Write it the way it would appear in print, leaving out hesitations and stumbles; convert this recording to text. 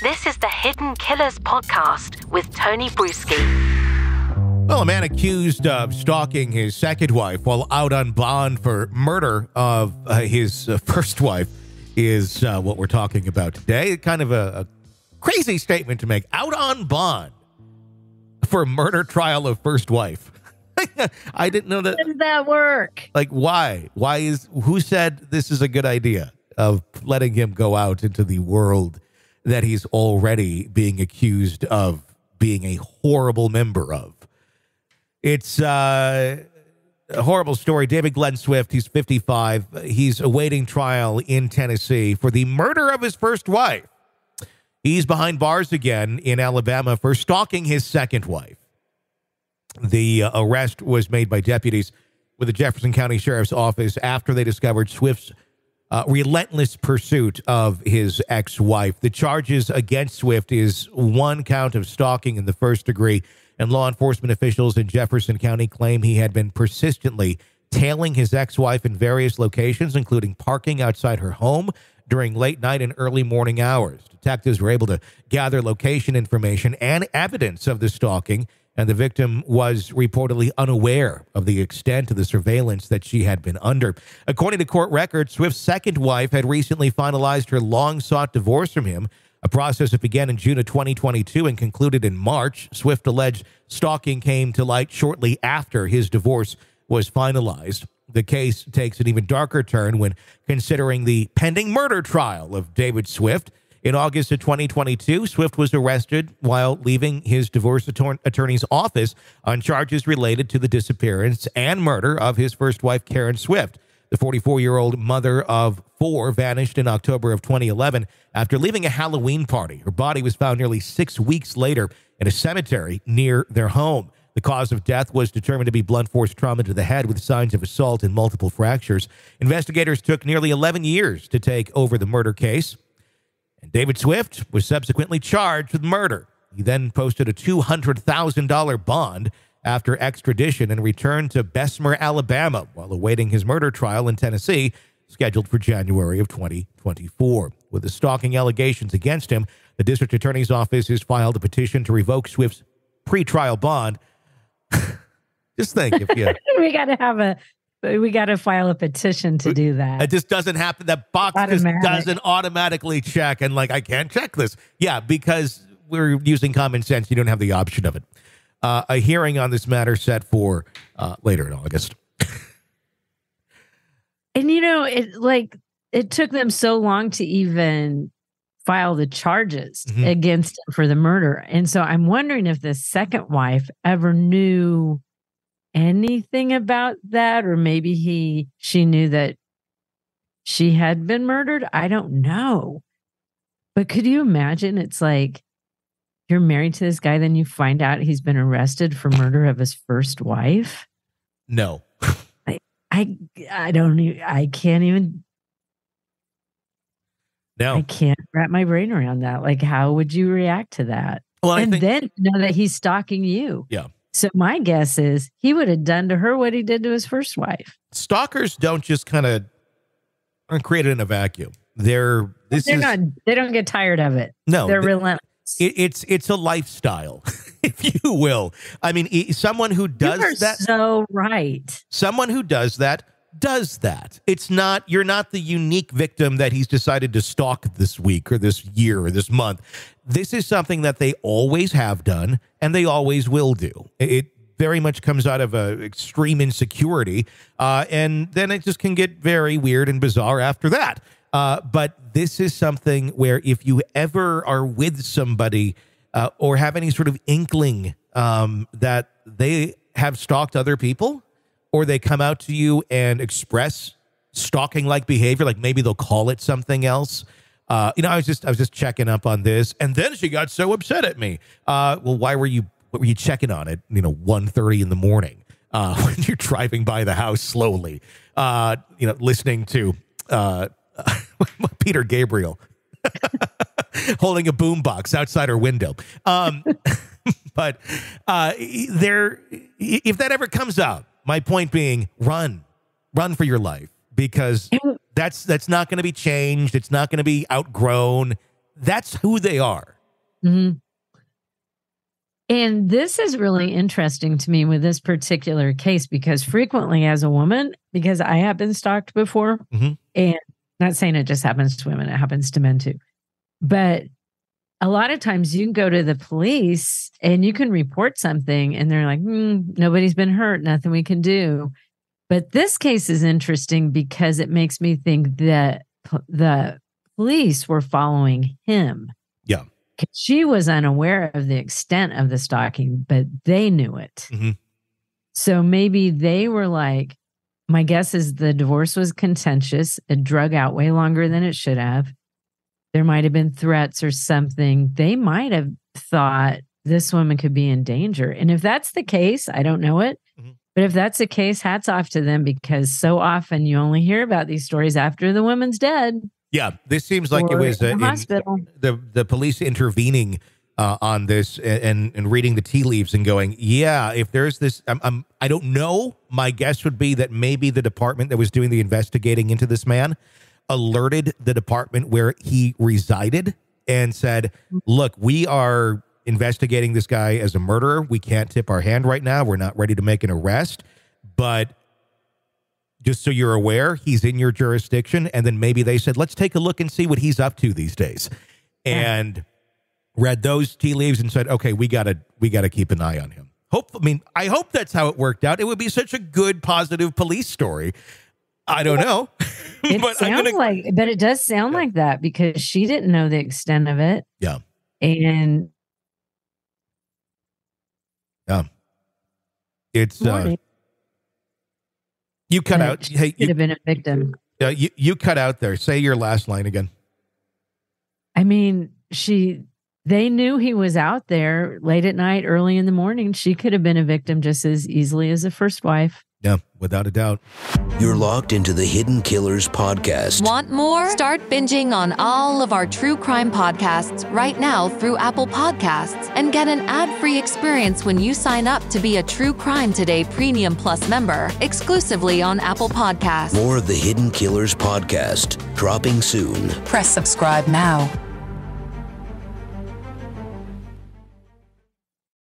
This is the Hidden Killers podcast with Tony Bruschi. Well, a man accused of stalking his second wife while out on bond for murder of his first wife is what we're talking about today. Kind of a crazy statement to make. Out on bond for murder trial of first wife. I didn't know that. How does that work? Like, why? Who said this is a good idea of letting him go out into the world that he's already being accused of being a horrible member of? It's a horrible story. David Glen Swift, he's 55. He's awaiting trial in Tennessee for the murder of his first wife. He's behind bars again in Alabama for stalking his second wife. The arrest was made by deputies with the Jefferson County Sheriff's Office after they discovered Swift's relentless pursuit of his ex-wife. The charges against Swift is one count of stalking in the first degree, and law enforcement officials in Jefferson County claim he had been persistently tailing his ex-wife in various locations, including parking outside her home during late night and early morning hours. Detectives were able to gather location information and evidence of the stalking, and the victim was reportedly unaware of the extent of the surveillance that she had been under. According to court records, Swift's second wife had recently finalized her long-sought divorce from him, a process that began in June of 2022 and concluded in March. Swift alleged stalking came to light shortly after his divorce was finalized. The case takes an even darker turn when considering the pending murder trial of David Swift. In August of 2022, Swift was arrested while leaving his divorce attorney's office on charges related to the disappearance and murder of his first wife, Karen Swift. The 44-year-old mother of four vanished in October of 2011 after leaving a Halloween party. Her body was found nearly 6 weeks later in a cemetery near their home. The cause of death was determined to be blunt force trauma to the head with signs of assault and multiple fractures. Investigators took nearly 11 years to take over the murder case. And David Swift was subsequently charged with murder. He then posted a $200,000 bond after extradition and returned to Bessemer, Alabama, while awaiting his murder trial in Tennessee, scheduled for January of 2024. With the stalking allegations against him, the district attorney's office has filed a petition to revoke Swift's pretrial bond. Just think if you... we got to file a petition to do that. It just doesn't happen. That box just doesn't automatically check. And I can't check this. Yeah, because we're using common sense. You don't have the option of it. A hearing on this matter set for later in August. And, it took them so long to even file the charges against him for the murder. And so I'm wondering if the second wife ever knew anything about that, or maybe she knew that she had been murdered. I don't know. But could you imagine? It's like you're married to this guy, then you find out he's been arrested for murder of his first wife. No. I don't even, I can't even. No. I can't wrap my brain around that. Like, how would you react to that? Well, and then know that he's stalking you. Yeah. So my guess is he would have done to her what he did to his first wife. Stalkers don't just kind of create it in a vacuum. They don't get tired of it. No, they're relentless. It's a lifestyle, if you will. I mean, someone who does that. So right. Someone who does that. It's not, you're not the unique victim that he's decided to stalk this week or this year or this month. This is something that they always have done and they always will do. It very much comes out of extreme insecurity. And then it just can get very weird and bizarre after that. But this is something where if you ever are with somebody or have any sort of inkling that they have stalked other people, or they come out to you and express stalking-like behavior, like maybe they'll call it something else. I was just checking up on this, and then she got so upset at me. Well, what were you checking on at 1:30 in the morning when you're driving by the house slowly, listening to Peter Gabriel holding a boombox outside her window. But if that ever comes out. My point being, run for your life, because that's not going to be changed. It's not going to be outgrown. that's who they are. Mm-hmm. And this is really interesting to me with this particular case, because frequently as a woman, because I have been stalked before, Mm-hmm. and not saying it just happens to women, it happens to men too. But a lot of times you can go to the police and you can report something and they're like, nobody's been hurt, nothing we can do. But this case is interesting because it makes me think that the police were following him. Yeah. She was unaware of the extent of the stalking, but they knew it. Mm-hmm. So maybe they were like, my guess is the divorce was contentious. It drug out way longer than it should have. There might have been threats or something. They might have thought this woman could be in danger. And if that's the case, I don't know it. Mm-hmm. But if that's the case, hats off to them, because so often you only hear about these stories after the woman's dead. Yeah, this seems like it was the police intervening on this and reading the tea leaves and going, yeah, if there's this, I don't know. My guess would be that maybe the department that was doing the investigating into this man alerted the department where he resided and said, look, we are investigating this guy as a murderer. We can't tip our hand right now. We're not ready to make an arrest, but just so you're aware, he's in your jurisdiction. And then maybe they said, let's take a look and see what he's up to these days. And read those tea leaves and said, okay, we gotta keep an eye on him. I hope that's how it worked out. It would be such a good, positive police story. I don't know. But it does sound like that, because she didn't know the extent of it. Yeah. And it's you cut out. Hey, could have been a victim. You cut out there. Say your last line again. I mean, they knew he was out there late at night, early in the morning. She could have been a victim just as easily as a first wife. Yeah, without a doubt. You're locked into the Hidden Killers podcast. Want more? Start binging on all of our true crime podcasts right now through Apple Podcasts, and get an ad-free experience when you sign up to be a True Crime Today Premium Plus member, exclusively on Apple Podcasts. More of the Hidden Killers podcast, dropping soon. Press subscribe now.